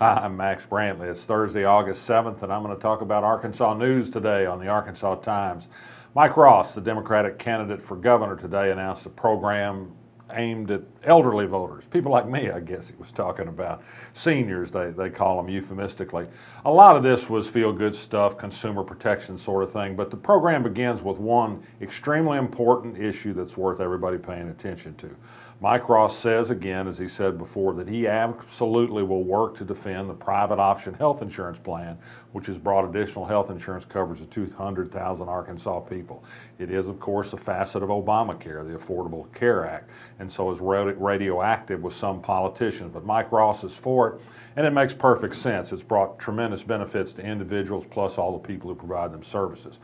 Hi, I'm Max Brantley. It's Thursday, August 7th, and I'm going to talk about Arkansas news today on the Arkansas Times. Mike Ross, the Democratic candidate for governor today, announced a program aimed at elderly voters, people like me, I guess he was talking about. Seniors, they call them euphemistically. A lot of this was feel-good stuff, consumer protection sort of thing, but the program begins with one extremely important issue that's worth everybody paying attention to. Mike Ross says again, as he said before, that he absolutely will work to defend the private option health insurance plan, which has brought additional health insurance coverage to 200,000 Arkansas people. It is, of course, a facet of Obamacare, the Affordable Care Act, and so is radioactive with some politicians. But Mike Ross is for it, and it makes perfect sense. It's brought tremendous benefits to individuals, plus all the people who provide them services.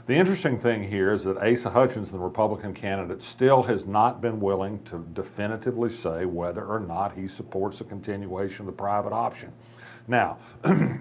The interesting thing here is that Asa Hutchins, the Republican candidate, still has not been willing to definitively say whether or not he supports the continuation of the private option. Now,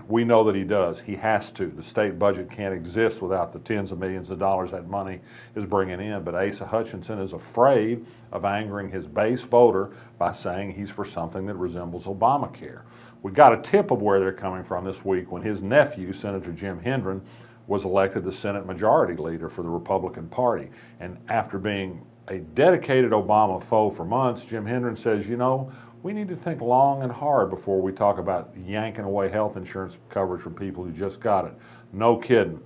we know that he does. He has to. The state budget can't exist without the tens of millions of dollars that money is bringing in. But Asa Hutchinson is afraid of angering his base voter by saying he's for something that resembles Obamacare. We got a tip of where they're coming from this week when his nephew, Senator Jim Hendren, was elected the Senate Majority Leader for the Republican Party. And after being a dedicated Obama foe for months, Jim Hendren says, you know, we need to think long and hard before we talk about yanking away health insurance coverage from people who just got it. No kidding.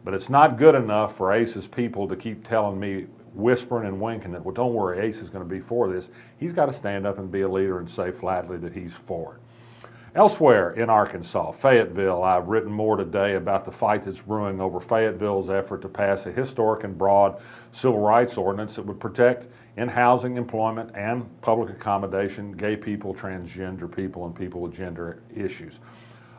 But it's not good enough for Ace's people to keep telling me, whispering and winking that, well, don't worry, Ace is going to be for this. He's got to stand up and be a leader and say flatly that he's for it. Elsewhere in Arkansas, Fayetteville, I've written more today about the fight that's brewing over Fayetteville's effort to pass a historic and broad civil rights ordinance that would protect in housing, employment, and public accommodation gay people, transgender people, and people with gender issues.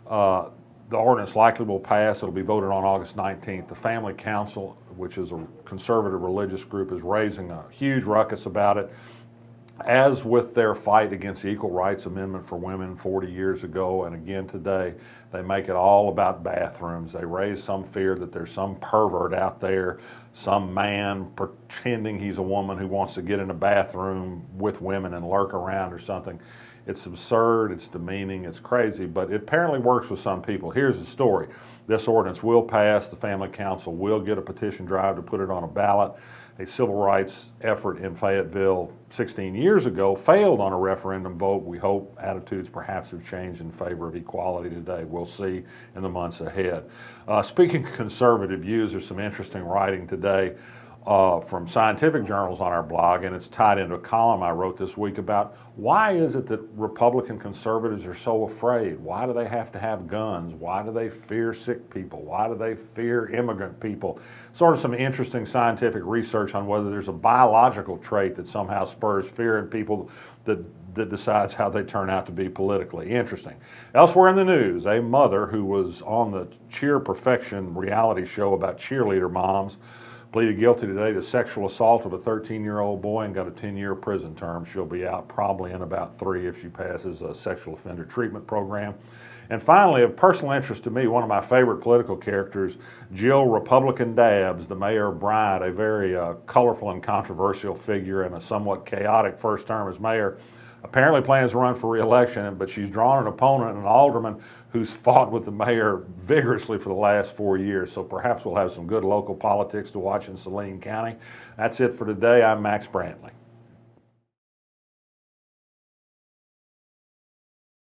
The ordinance likely will pass. It'll be voted on August 19th. The Family Council, which is a conservative religious group, is raising a huge ruckus about it. As with their fight against the Equal Rights Amendment for women 40 years ago and again today, they make it all about bathrooms. They raise some fear that there's some pervert out there, some man pretending he's a woman who wants to get in a bathroom with women and lurk around or something. It's absurd, it's demeaning, it's crazy, but it apparently works with some people. Here's the story. This ordinance will pass. The Family Council will get a petition drive to put it on a ballot. A civil rights effort in Fayetteville 16 years ago failed on a referendum vote. We hope attitudes perhaps have changed in favor of equality today. We'll see in the months ahead. Speaking of conservative views, there's some interesting writing today from scientific journals on our blog, and it's tied into a column I wrote this week about why is it that Republican conservatives are so afraid? Why do they have to have guns? Why do they fear sick people? Why do they fear immigrant people? Sort of some interesting scientific research on whether there's a biological trait that somehow spurs fear in people that decides how they turn out to be politically. Interesting. Elsewhere in the news, a mother who was on the Cheer Perfection reality show about cheerleader moms pleaded guilty today to sexual assault of a 13-year-old boy and got a 10-year prison term. She'll be out probably in about 3 if she passes a sexual offender treatment program. And finally, of personal interest to me, one of my favorite political characters, Jill Republican Dabbs, the mayor of Bryant, a very colorful and controversial figure in a somewhat chaotic first term as mayor, apparently plans to run for re-election, but she's drawn an opponent, an alderman, who's fought with the mayor vigorously for the last 4 years. So perhaps we'll have some good local politics to watch in Saline County. That's it for today. I'm Max Brantley.